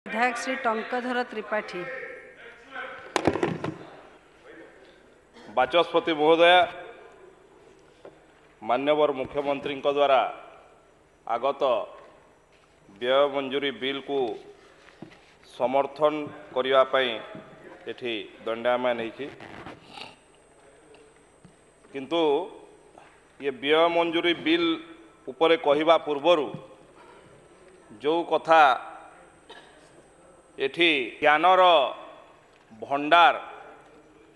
विधायक श्री टंकधर त्रिपाठी। बाचस्पति महोदय, माननीय मुख्यमंत्री द्वारा आगत व्यय मंजूरी बिल को समर्थन करने दंडायमान होती, किंतु ये व्यय मंजूरी बिल उपरे कहवा पूर्वर जो कथा एठी ज्ञानर भंडार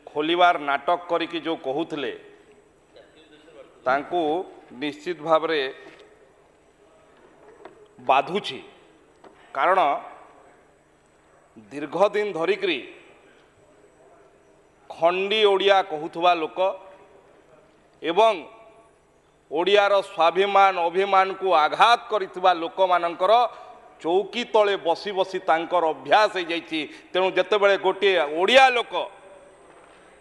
खोलिबार नाटक करिकी जो कहूले तांकू निश्चित भाव रे बाधुची। कारण दीर्घ दिन धरिकी खंडी ओडिया कहूथुवा लोक एवं ओडियार स्वाभिमान अभिमान को आघात करिथुवा लोक मानकर चौकी तले बसी बसी तांकर अभ्यास हो जाइछि। तेणु जेतेबेले गोटे ओडिया लोक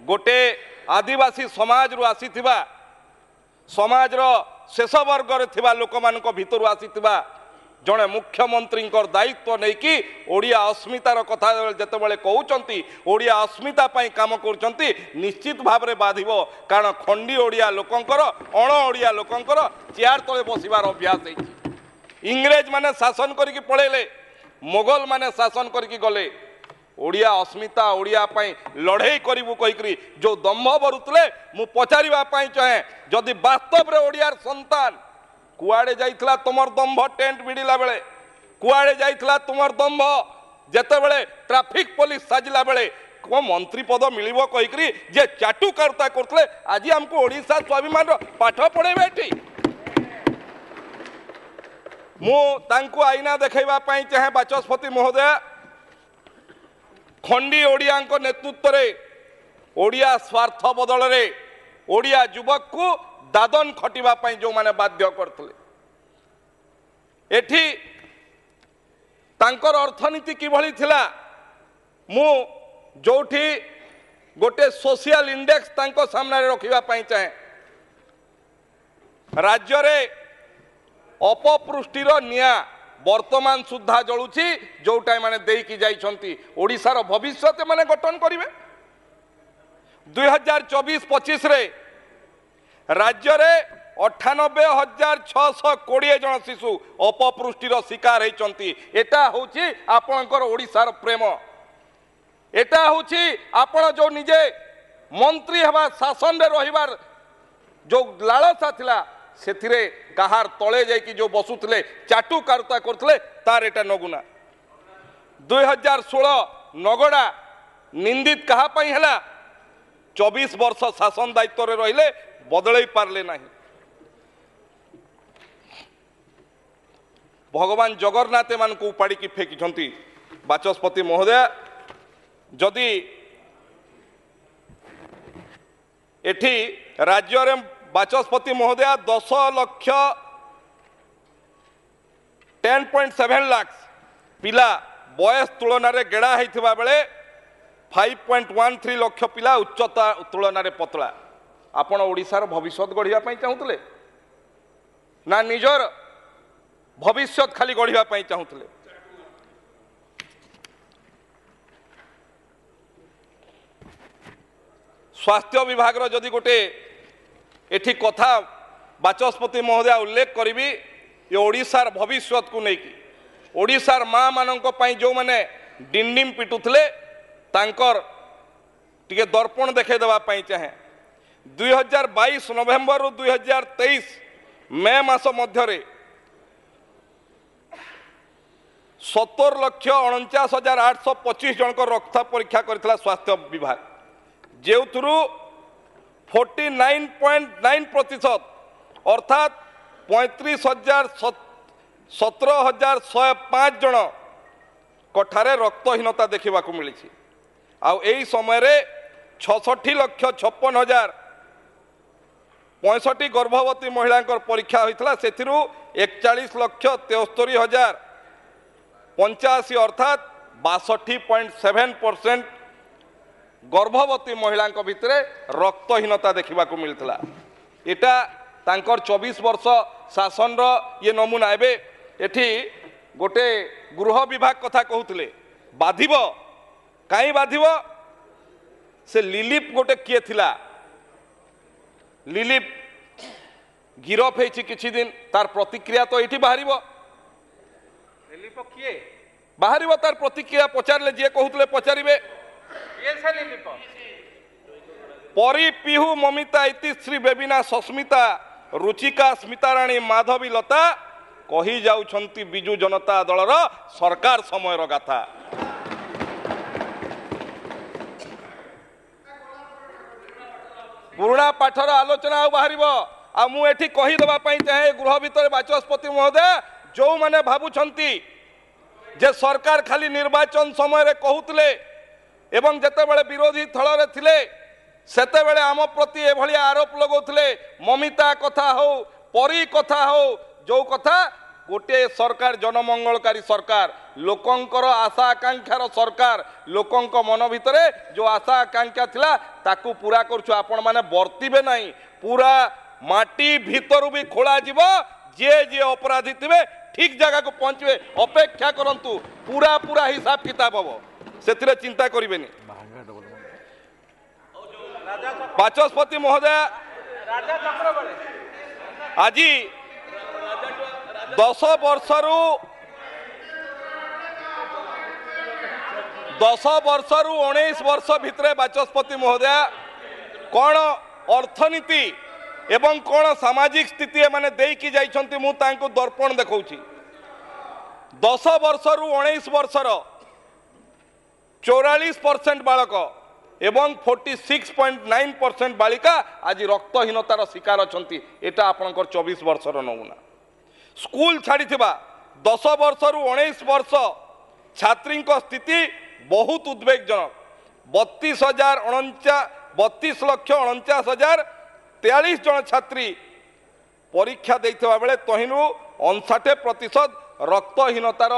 गोटे आदिवासी समाज रु आसीथिबा समाज रो शेष वर्ग रे थिबा लोक मानक भितरु आसीथिबा जड़े मुख्यमंत्री दायित्व नहीं कि ओडिया अस्मितार कथा जेतेबेले कहउचंती ओडिया अस्मिता पई काम करूचंती निश्चित भाव रे बाधिबो। कारण खंडी ओडिया लोकंकर अण ओडिया लोकंकर चेयर तले बसिबार अभ्यास होइछि। इंग्रेज माने शासन करिकी पळेले, मोगल माने शासन करिकी गले। ओडिया अस्मिता ओडिया पई लड़ाई करिवु कहिकरी जो दम्भ बरुतले मु पचारिबा पई चाहे जदि वास्तव रे ओडियार संतान कुआड़े जाइथला तुमर दम्भ टेंट बिडिला बेले, कुआड़े जाइथला तुमर दम्भ जेतेबेले ट्रैफिक पुलिस साजिला बेले को मंत्री पद मिलिबो कहिकरी जे चाटुकारता करथले आज हमको ओडिसा स्वाभिमान रो पाठ पढेबे एठी। मु तांको आईना देखैबा पई चाहे बाचस्पति महोदय, खंडी ओडिया नेतृत्व रे ओडिया स्वार्थ बदल रे ओडिया युवक को दादन खटिबा पई जो माने बाध्य करथले एठी तांकर अर्थनीति किभली थिला। मु जोठी गोटे सोशल इंडेक्स तांको सामने रखिबा पई चाहे राज्य रे अपपृष्टिर निया वर्तमान सुधा जलुची जोटा माने देकी जाइछंती ओडिसार भविष्य माने गठन करिवे। 2024-25 रे राज्य रे 98,620 जन शिशु अपपृष्टिर शिकार होइछंती। एटा होची आपणकर ओडिसार प्रेम, एटा होची आपण जो निजे मंत्री हवा शासन रे रहिबार जो लालसा थिला सेथिरे कहार तले जाइकी जो बसुतले चाटुकारता करथले तार एटा नगुना। 2016 नगड़ा निंदित कहा पई हला 24 वर्ष शासन दायित्व रे रहिले बदलई पारले नहीं। भगवान जगन्नाथ मान को उपाड़ी की फेंकी। बाचस्पति महोदय, जदि एठी राज्य रे बाचस्पति महोदय 10.7 लाख पिला बयस तुलन में गेड़ा होता बेले 5.13 लाख पिला उच्चता तुलन में पतला। आपण ओडिशार भविष्य गढ़ा चाहूले ना निजर भविष्य खाली गढ़ा चाहूले? स्वास्थ्य विभाग जदि गोटे एठी कथा बाचस्पति महोदय उल्लेख करी ये ओडिशार भविष्य को लेकिन ओडिशार माँ मानक पई जो माने डिंडिम पिटुथले तांकर टिके दर्पण देखे देवा पई चाहे 2022 नवेम्बर 2023 मे मास मध्य 70,49,825 जन को रक्त परीक्षा करथिला स्वास्थ्य विभाग, जो 49.9% अर्थात 35,17,105 जन कठारे रक्तहीनता देखा मिली। आउ एही समय रे 66,56,065 गर्भवती महिला परीक्षा होता से 41,73,085 अर्थात 62.7% गर्भवती महिला भितर रक्तहीनता देखा मिलता। एटा तांकर 24 वर्ष शासन ये नमूना एबे एठी गोटे गृह विभाग कथा कहते बाधिब कहीं बाधिब से लिलीप गोटे किए थिला लिलीप गिरफ होती किछि दिन तार प्रतिक्रिया तो ये बाहर लिलीप किए बाहर तार प्रतिक्रिया पचारे जी कहते पचारे किए से लिलीप परी पिहू ममिता इतिश्री बेबिना सस्मिता रुचिका स्मिताराणी माधवी लता कही जाउछंती बिजु जनता दलर सरकार समयर गाथा पुराणा पाठर आलोचना बाहर आ मुझे कहीदेवा चाहे गृह भितर बाचस्पति महोदय जो मैंने भावुंट जे सरकार खाली निर्वाचन समय कहते एवं जितेबाला विरोधी थल थे सेतेबेले आम प्रति एभली आरोप लगौले ममिता कथा हो परी कथा हो जो कथा गोटे सरकार जनमंगलकारी सरकार लोकंकर आशा आकांक्षार सरकार लोकंक मन भितरे जो आशा आकांक्षा थिला ताकू पूरा करछु आपण माने वर्तिबे नहीं पूरा माटी भितर भी खोला जीव जे जे अपराधी थे ठीक जगह को पहुंचे अपेक्षा करंतु पूरा पूरा हिसाब किताब हम से चिंता करें बाचस्पति महोदय आज 10 वर्षरु 19 वर्ष भितर बाचस्पति महोदय कौन अर्थनीति एवं कौन सामाजिक स्थिति माने देकी जाइछंती मु तांको दर्पण देखौछि 10 वर्षरु 19 वर्षर 44% बालक एवं 46.9% बालिका आज रक्तहीनतार शिकार अछंती एटा आपनकर 24 वर्षर नमुना स्कूल छाड़ी 10 वर्षरु 19 वर्ष छात्री स्थिति बहुत उद्वेगजनक 32,49,43 जन छात्री परीक्षा देइथिबा बेले तहिनु 59% रक्तहीनतार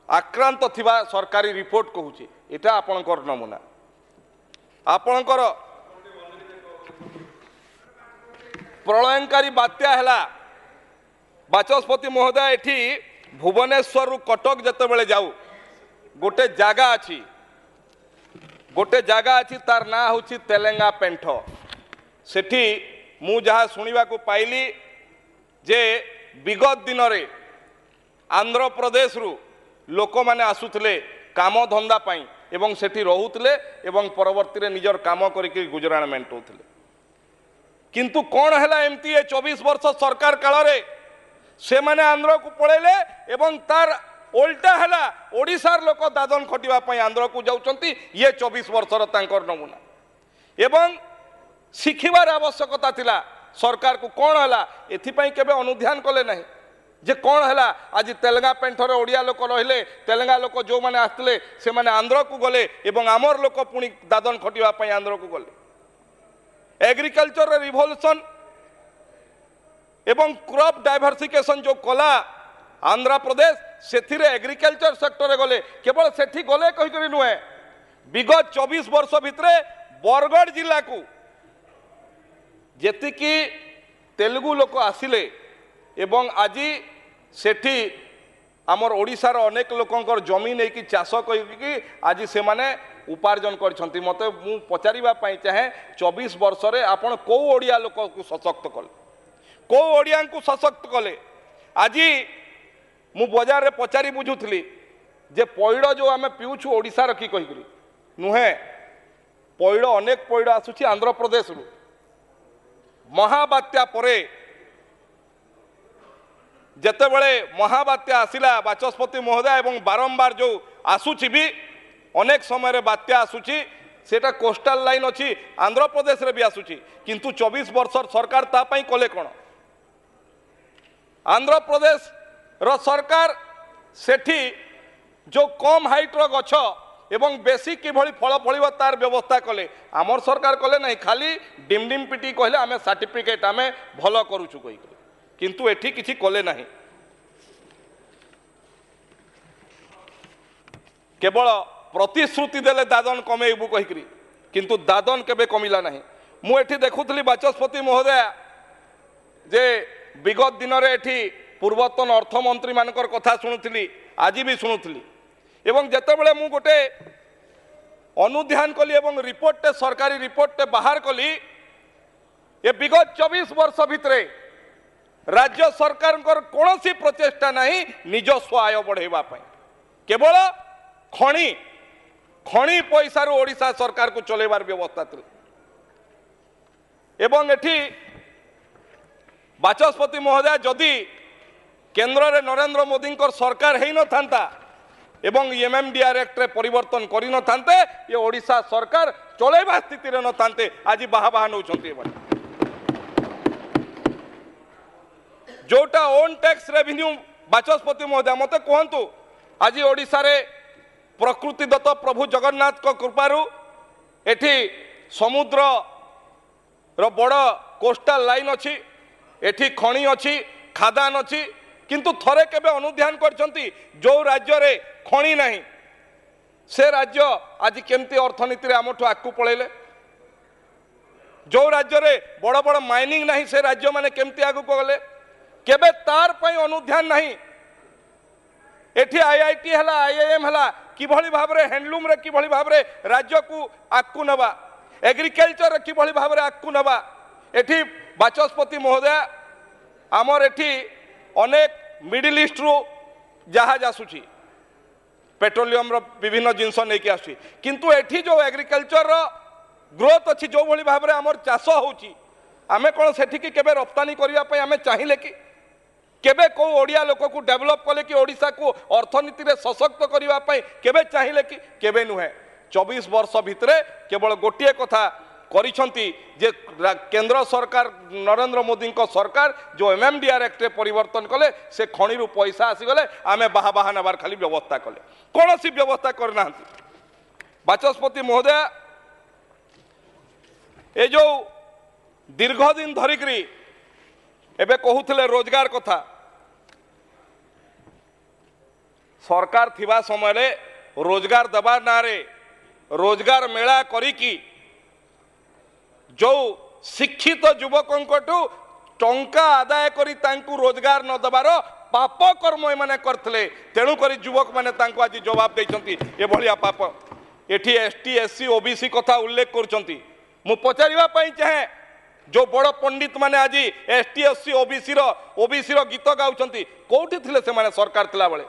आक्रांत थिबा सरकारी रिपोर्ट कहूची एटा आपनकर नमुना आपनकर प्रलयंकारी बात्या हैला बाचस्पति महोदय एठी भुवनेश्वर रु कटक जते बेले जाऊ गोटे जागा अछि तार ना होची तेलेंगा पेंठ सेठी मु जहाँ शुणा को पाइली जे विगत दिन रे आंध्र प्रदेश रु लोक माने आसुथले काम धंदा पाई एवं सेठी रहुतले एवं परवर्ती रे निजर काम करिके गुजराण मेंटौथले किंतु कौन हैला एमती 24 वर्ष सरकार काल रे से माने आंध्र को पळेले एवं तार उल्टा हैला ओडिसार लोक दादन खटिबा पई आंध्र को जाउचंती ये 24 वर्षर तांकर नमूना एवं शिखिबार आवश्यकता थिला सरकार को कौन हैला एथिपई केबे अनुध्यान कले नहीं जे कौन हैला आज तेलंगा पेंठर ओडिया लोक रहिले तेलंगा लोक जो माने आस्तिले से माने आंध्र को गले एवं आमर लोक पुणी दादन खटिबा पई आंध्र को गले एग्रीकल्चर रिवोल्यूशन एवं क्रॉप डाइवर्सिफिकेशन जो कला आंध्र प्रदेश सेथिरे एग्रीकल्चर सेक्टर रे गले केवल सेठी गले कहि करी नुहे विगत 24 वर्ष भितरे बरगढ़ जिला को जेतिकी तेलुगु लोक आसिले एवं आज सेठी आमर ओडिशार अनेक लोकंकर जमी नहीं कि चाष करी आज से माने उपार्जन करछंती मते मु पचारिबा पई चाहे 24 वर्ष रे आपण को ओडिया लोक को सशक्त कले को ओडिया को सशक्त कले आज मु बाजार रे पचारि बुझुथली जे पैड़ जो आमे पिउछु ओडिसा रखी कहि करी नुहे पैड़ अनेक पैड़ आसुची आंध्र प्रदेश रु महाबात्या परे जेतेबेले महाबात्या आसिला बाचस्पति महोदय एवं बारंबार जो आसुची भी अनेक समय बात्या आसुची सेटा कोस्टाल लाइन अच्छी आंध्र प्रदेश रे भी आसुची किंतु 24 वर्ष सरकार ता पई कले कोन आंध्र प्रदेश रो सरकार सेठी जो कम हाइट रो गछ एवं बेसी किभली फल फलिबा तार व्यवस्था कले आमर सरकार कले नहीं खाली डिम डिम पिटी कहले आमे सर्टिफिकेट आमे भलो करूछु कहि किंतु एठी किछि कले नहीं केवल प्रतिश्रुति देले दादन कमेबू कहिकरी किंतु दादन केबे कमिला नहीं मु एठी देखुथली बाचस्पति महोदय जे विगत दिन रे एठी ପୂର୍ବତନ ଅର୍ଥମନ୍ତ୍ରୀ ମାନଙ୍କର କଥା ଶୁଣୁଥିଲି, ଆଜି ବି ଶୁଣୁଥିଲି। ଏବଂ ଯେତେବେଳେ ମୁଁ ଗୋଟେ ଅନୁଧ୍ୟାନ କଲି ଏବଂ ରିପୋର୍ଟଟେ ସରକାରୀ ରିପୋର୍ଟଟେ ବାହାର କଲି, ଏ ବିଗତ 24 ବର୍ଷ ଭିତରେ राज्य सरकार कौन सी प्रचेषा नहीं निजस्व आय बढ़ेवा केवल खणी खणी पैसा ओडिशा सरकार को चलेबार व्यवस्था थी। एवं एठी बाचस्पति महोदय जदि केंद्र रे नरेंद्र मोदी सरकार है न था एवं एमएमडीआर एक्ट रे परिवर्तन करि न थांते ये ओडिशा सरकार चलेबा स्थिति रे न थांते आज बाहा बाहा नौचंती जोटा ओन टैक्स रेवेन्यू बाचस्पति महोदय मते कहतु आज ओडिशा रे प्रकृतिदत्त प्रभु जगन्नाथ को कृपारू एठी समुद्र रो बड़ कोस्टल लाइन अच्छी एठी खणी अच्छी खादान अच्छी किंतु थरे केबे अनुध्यान करछंती जो राज्य रे खणी नहीं से राज्य आज केमती अर्थनीति रे आमठु आकु पळेले जो राज्य रे बड़ बड़ माइनिंग नहीं से राज्य माने केमती आगु गले केबे तार पई अनुध्यान नहीं। एठी आईआईटी हला आईआईएम हला किभली भाबरे हैंडलूम रे किभली भाबरे राज्य को आकु नबा एग्रीकल्चर रे किभली भाबरे आकु नबा एठी बाचस्पति महोदय आमर एठी अनेक मिडिल ईस्ट रु जहाज आसुची पेट्रोलियम रो विभिन्न जिनस नेकी आसुची किंतु एठी जो एग्रीकल्चर रो ग्रोथ अच्छी जो भली भाबरे आमर चाष होची आमे कोन सेठी की केबे रप्तानी करिया पई आमे चाहिले कि केबे को ओडिया लोक को डेवलप कले कि ओडिशा को अर्थनीति रे सशक्त करिवा पई केबे चाहिले कि केबे नुहे 24 वर्ष भितरे केवल गोटिए कथा करिसंती जे केंद्र सरकार नरेंद्र मोदी को सरकार जो एमएमडीआर एक्ट रे परिवर्तन कले से खणी रु पैसा आसी गले आमे बाहा बाहा नबार खाली व्यवस्था कले कोन सी व्यवस्था करना बाचस्पति महोदय ए जो दीर्घ दिन धरिकी एबे कहूथिले रोजगार कथा सरकार थिबा समय रे रोजगार दबा नारे रोजगार मेला करिकी जो शिक्षित युवकों टंका आदाय करी तांकु रोजगार न दबार पाप कर्म एमाने करथिले तेणु करी युवक माने तांकु आज जवाब दैछंती ए भलिया पाप एठी एसटी एससी ओबीसी कथा उल्लेख करछंती मु पचारिबा पई चाहे जो बड़ पंडित माने आज एसटी एससी ओबीसी रो गीत गाउछंती कोठी थिले से माने सरकार थिला बेले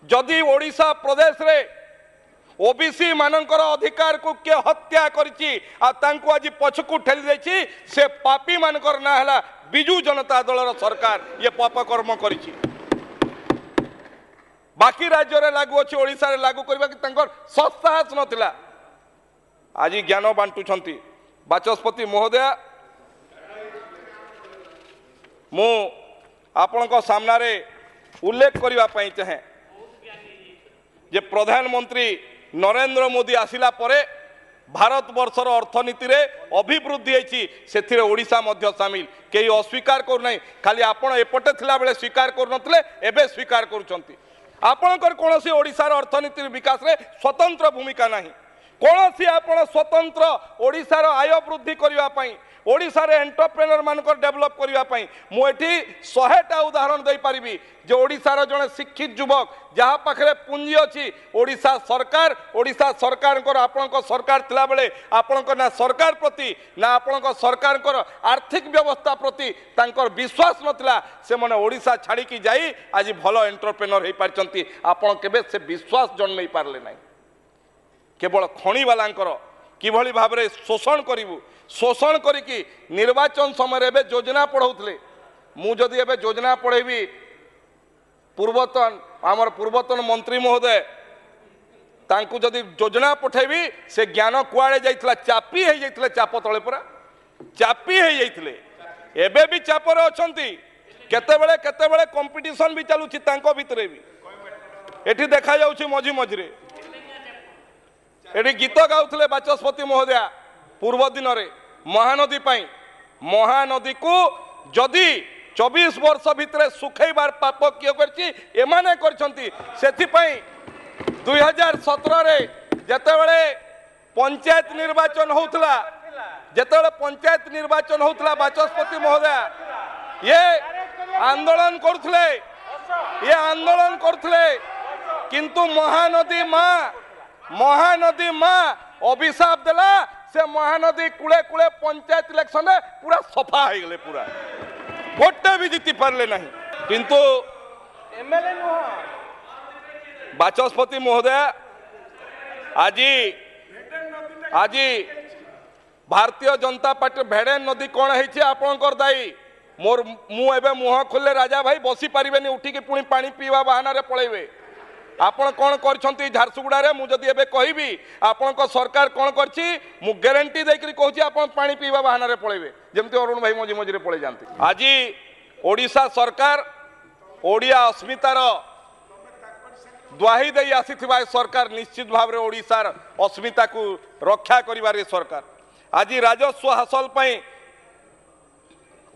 जदि ओडिशा प्रदेश रे ओबीसी मानकर अधिकार को के हत्या करिछि आ तांको आज पछकु ठेली दैछि से पापी मानकर ना हला बिजू जनता दल रो सरकार ये पाप कर्म करिछि बाकी राज्य रे लागू अछि ओडिशा रे लागू करबा कि तांकर सत्साहस नथिला आज ज्ञान बांटुछंती बाचस्पति महोदय मु आपनका सामना रे उल्लेख करबा पई चाहे जे प्रधानमंत्री नरेंद्र मोदी आसिला परे भारत वर्षर अर्थनीति रे अभिवृद्धि होती से ओडिशा मध्य सामिल कई अस्वीकार करना खाली आपण एपटे थिला बेले स्वीकार करनथले एबे स्वीकार करूछंती आपणकर कोनोसी ओडिशार अर्थनीति विकास रे स्वतंत्र भूमिका नाही कोनोसी आपण स्वतंत्र ओडिशार आय वृद्धि करबा पई ओडिशा रे एंटरप्रेन्योर मानकर डेवलप करबा पई मु एठी 100टा उदाहरण दे पारिबी जे ओडिशा रो जने शिक्षित युवक जहा पाखरे पूंजी अछि ओडिशा सरकार को आपनक सरकार थिला बेले आपनक ना सरकार प्रति ना आपनक सरकार को आर्थिक व्यवस्था प्रति तांकर विश्वास नथिला से माने ओडिशा छाड़ी की जाई आज भलो एंटरप्रेन्योर हे पारचंती आपन केबे से विश्वास जन्मई पारले नाही केवल खणी वालांकर किभली भाबरे शोषण करिवु शोषण करिकी निर्वाचन समय रे योजना पढ़ाउथले मु जदि एबे योजना पढ़ेबी पूर्वतन मंत्री महोदय तांकु जदि योजना पठेबी से ज्ञान कुआड़े जाइतला चापी हे जाइतले चाप तळे परा चापी हे जाइतले एबे भी चापर अछंती केतेबेले कंपटीशन भी चालुची तांको भितरे भी एठी देखा जाउची मझी मझिरे एठी गीत गाउथले बाचस्पति महोदय पूर्व दिन रे महानदी पाई महानदी को जदि 24 वर्ष भितरे सुखैबार पाप किए करछि एमाने करछंती सेथि पई 2017 रे जेतेबेले पंचायत निर्वाचन होउतला बाचस्पति महोदय ये आंदोलन करथले ये आंदोलन करथिले किंतु महानदी माँ अभिशाप देला से महानदी कूले कूले पंचायत इलेक्शन में पूरा सफा हो गले पूरा गोटे भी जीति पारले नहीं किंतु एमएलए नुह बाचस्पति महोदय आज भारतीय जनता पार्टी भेड़ेन नदी कौन है आपणकर दायी मोर मुझे मुह खोले राजा भाई बसी पारे उठिकी पुणी पानी पीवा बाहाना पलैबे आपण कौन कर झारसुगुड़ा मुझे एवं कहबी आपण सरकार कौन कर ग्यारंटी देकर कहूँ आप पानी पीवा बाहाना पलैबे जमती अरुण भाई मझी मझे पलि जाती आज ओडिशा सरकार ओडिया अस्मितार द्वाही दे आसी सरकार निश्चित भाव में ओडिशार अस्मिता को रक्षा करिवारे सरकार आज राजस्व हासिल पाई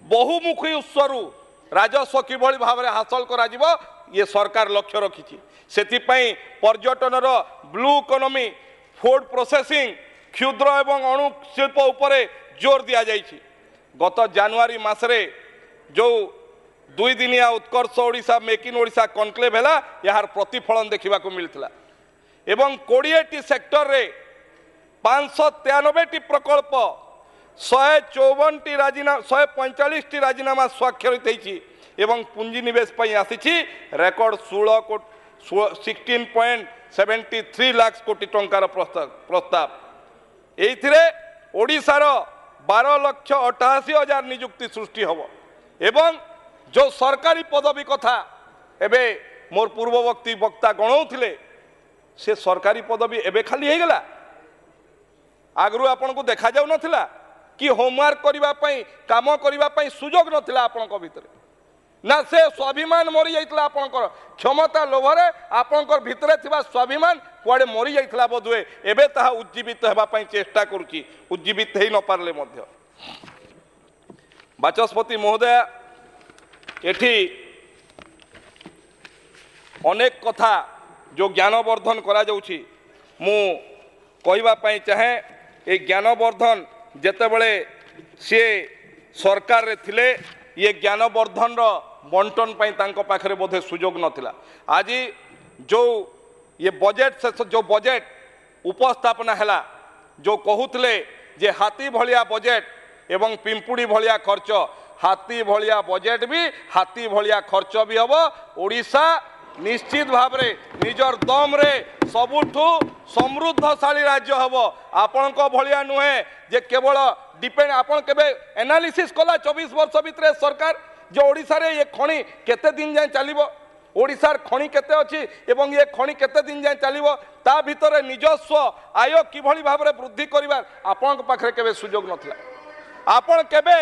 बहुमुखी उत्सरू राजस्व किभली भाव में हासिल करा ये सरकार लक्ष्य रखी से पर्यटन ब्लू इकोनॉमी फूड प्रोसेसिंग क्षुद्र एवं अणु शिल्प उपरे जोर दिया जाइछि। गत जनवरी मासरे जो 2 दिनिया Utkarsh Odisha make in Odisha conclave है यार प्रतिफलन देखा मिलता एवं 20टी सेक्टर रे 593टी प्रकल्प 154टी राजीनामा 145टी राजीनामा स्वाक्षरित होती एवं पुंजीनिवेश आसी रेकर्ड 16.73 लाख कोटी टंकार प्रस्ताव एथिरे ओडिशार 12,88,000 नियुक्ति सृष्टि हम एवं जो सरकारी पदवी कथा एबे मोर पूर्ववर्ती वक्ता गणाउथिले से सरकारी पदवी एबे खाली हो गला आगरू आपन को देखा जाउ नथिला कि होमवर्क करिबा पई काम करिबा पई सुजोग नथिला आपन को भितरे ना से स्वाभिमान मरी जाइतला आपनकर क्षमता लोभरे आपनकर भितरे थिबा स्वाभिमान कुआडे मरी जाइतला बोधुए एबे ताहा उज्जीवित हेबा पई चेष्टा करूची उज्जीवित हेई न पारले मध्य बाचस्पति महोदय एठी अनेक कथा जो ज्ञानवर्धन करा जाउछि मु कहबा पई चाहे ए ज्ञानवर्धन जेतेबेले से सरकार रे थिले ये ज्ञानवर्धन बंटन तांको पाखरे बोधे सुजोग नथिला आज जो ये बजेट से जो बजेट उपस्थापना हैला जो कहूतले जे हाथी भलिया बजेट एवं पिंपुड़ी भलिया खर्च हाथी भलिया बजेट भी हाथी भलिया खर्च भी हम ओडिशा निश्चित भाव रे निजर दम रे सबुठु समृद्धशाली राज्य हम आपण भलिया नुहे जे केवल डिपेंड आपण केबे एनालिसिस कला 24 वर्ष भितर सरकार जो ओडिशा रे ये खणी केते दिन जाए चलिबो ओडिशार खणी केते अछि एवं ये खणी केते दिन जाए चलिबो ता भितर निजस्व आय किभली भाव रे वृद्धि करिवार आपण पाखरे केबे सुजोग नथिला आपण केबे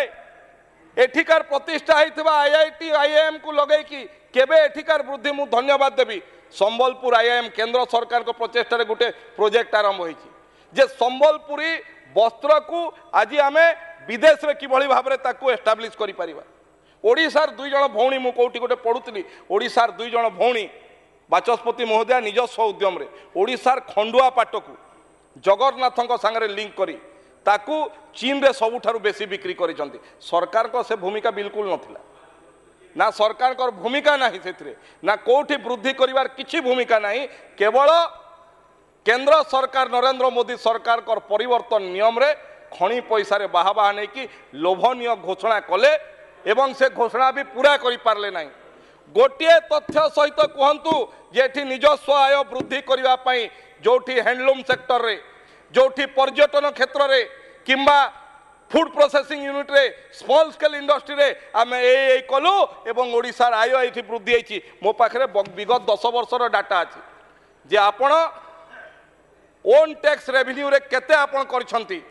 एठिकार प्रतिष्ठा होइथिबा आईआईटी आईआईएम को लगै कि केबे एठिकार वृद्धि मु धन्यवाद देबी संबलपुर आईआईएम केंद्र सरकार को प्रचेष्टा रे गुटे प्रोजेक्ट आरंभ होइछि जे संबलपुरी वस्त्र को आज आम विदेश में किभली भाव में ताकू एस्टाब्लिश करि परिबा ओडिशार 2 जण भौणी मु कोठी गोटे पढुतली ओडिशार 2 जण भौणी बाचस्पति महोदय निजस्व उद्यम रे ओडिशार खंडुआ पाट को जगन्नाथଙ୍କ संगे लिंक करी ताकू चीन रे सबुठारु बेसी बिक्री करिसंती सरकार को से भूमिका बिल्कुल नथिला ना सरकार को भूमिका नाही सेथिरे ना कोठी वृद्धि करिवार किछि भूमिका नाही केवल केंद्र सरकार नरेंद्र मोदी सरकार कर परिवर्तन नियम रे खणी पैसा रे बाहा बाहा नहीं कि लोभनीय घोषणा कले एवं से घोषणा भी पूरा करि पारले नाही गोटे तथ्य सहित कहतु जेठी निजस्व आय वृद्धि करिवा पई जोठी हैंडलूम सेक्टर रे जोठी पर्यटन क्षेत्र रे किंबा फूड प्रोसेसिंग यूनिट रे स्मॉल स्केल इंडस्ट्री रे आमे ए कलु एवं ओडिशार आय एठी वृद्धि होईछि मो पाखरे विगत 10 वर्षर डाटा अछि जे आपण ओन टैक्स रेवेन्यू रे केते आपण करछंती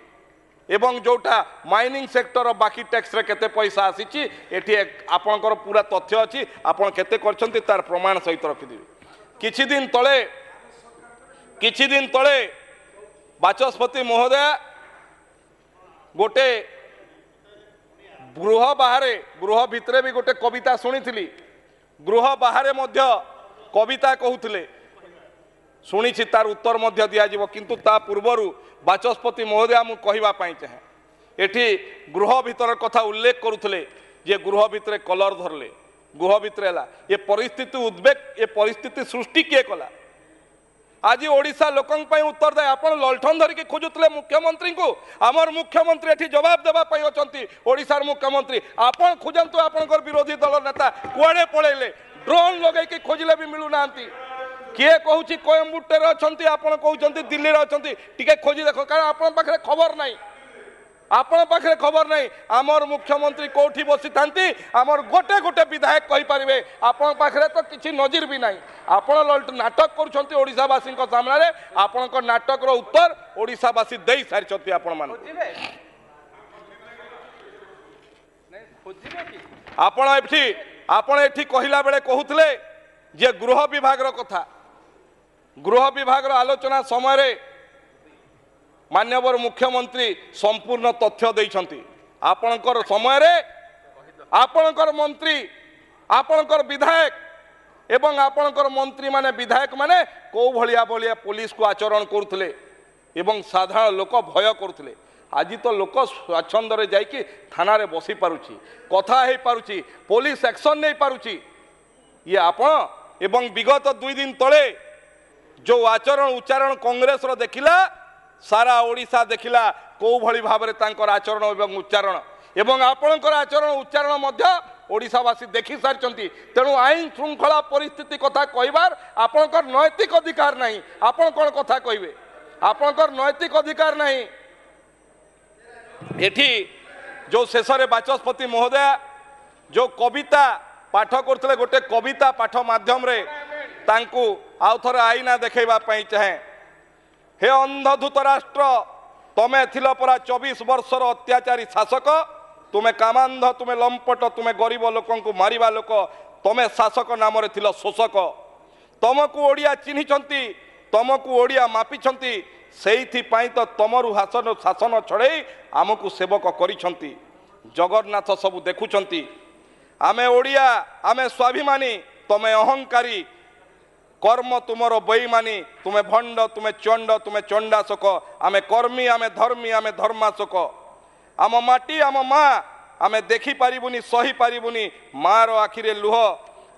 एवं जोटा माइनिंग सेक्टर बाकी टैक्स रे केते पैसा आसीची एठी आपणकर पूरा तथ्य अछि आपण केते करछंती तार प्रमाण सहित रखि दिबे किछि दिन तळे बाचस्पति महोदय गोटे गृह भितरे भी गोटे कविता शुणी गृह बाहर मध्य कविता कहूले शुणी तार उत्तर मध्य दिज्व किंतु ता पूर्वर बाचस्पति महोदय मु कहवाई चाहे एठी गृह भितर कथा उल्लेख करुले जे गृह भितर कलर धरले गुह भितर है ये परिस्थिति उद्वेग ये परिस्थिति सृष्टि किए कला आज ओडिशा लोकन पई उत्तर दे आपण ललठन धरिकी खोजुतले मुख्यमंत्री को आमर मुख्यमंत्री एठी जवाब देबा पई अछंती ओडिशार मुख्यमंत्री आपण खोजंतु आपनकर विरोधी दल नेता कुआडे पळेले ड्रोन लगै के खोजले भी मिलु नांती किए कहूची कोयम्बटूर अछंती आपण कहउचंती दिल्ली रे अछंती टिके खोजी देखो कारण आपण पाखरे खबर नाही आपण पाखरे खबर नहीं आमर मुख्यमंत्री कोठी बसी थांती आमर गोटे गोटे विधायक कहि परिबे आपण पाखरे तो किछि नजीर भी नहीं आपण नाटक करूछंती ओडिशावासी सामने रे आपण को नाटक रो उत्तर ओडिशावासी देई सारिछंती आपण मान आपण एठी कहिला बेले कहउतले जे गृह विभाग रो कथा गृह विभाग रो आलोचना समय रे मान्यवर मुख्यमंत्री संपूर्ण तथ्य देइछंती आपणकर समय रे आपणकर मंत्री आपणकर विधायक एवं आपणकर मंत्री माने विधायक माने को भलिया भलिया पुलिस को आचरण करुथले एवं साधारण लोक भय करुथले आज तो लोक स्वच्छंद रे जाइकी थाना रे बसी पारुची कथा हे पारुची पुलिस एक्शन नहीं पारुची ये आपण एवं विगत 2 दिन तले जो आचरण उच्चारण कांग्रेस रो देखिला सारा ओडिशा देखिला को भली भाबरे तांकर आचरण एवं उच्चारण एवं आपणकर आचरण उच्चारण मध्य ओडिशावासी देखि सारचंती तेणु आईन श्रृंखला परिस्थिति कथा कहबार आपणकर नैतिक अधिकार नहीं आपण कोन कथा कहबे आपणकर नैतिक अधिकार नहीं एठी जो शेष रे बाचस्पति महोदय जो कविता पाठ करथले गोटे कविता पाठ माध्यम रे तांकू आउ थरे आईना देखैबा पई चाहे हे अंधधूत राष्ट्र तमे थिल परा 24 वर्षर अत्याचारी शासक तुमे कामांध तुमे लंपट तुमे गरीब लोकन को मारिबा लोक तमे शासक नाम रे थिल शोषक तमको ओडिया चिन्हिचंती तमको ओडिया मापिचंती सेइथि पई तो तमरु हासन शासन छड़े आमको सेवक करिसंती जगन्नाथ सब देखुचंती आमे ओडिया आमे स्वाभिमानी तमे अहंकारी कर्म तुमरो बेईमानी तुमे भंड तुमे चंड तुमे चंडाशोक आमे कर्मी आमे धर्मी आमे धर्माशोक आम माटी आम माँ आमे देखी पारिबुनी सही पारिबुनी माँ रो आखिरे लुह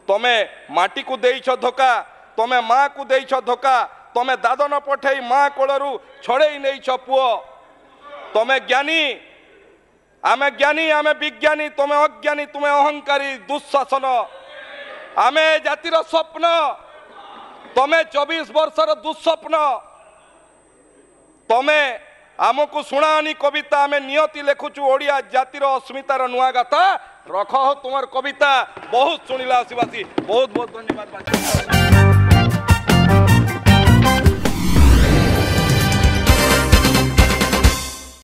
तमे माटी को देइछ धोका तमे माँ को देइछ धोका तमे दादन पठेई माँ कोलरू छड़ेई नेइछ पुओ तमे ज्ञानी आमे विज्ञानी तमे अज्ञानी तुमे अहंकारी दुःशासन आमे जातिर स्वप्न तमे 24 वर्षर दुस्वप्न तमे आमको शुणानी कविता आमे नियति लेखुचु ओडिया जातिर अस्मितार नुआ गाथा रख हो तुमर कविता बहुत शुणिला आदिवासी बहुत बहुत धन्यवाद।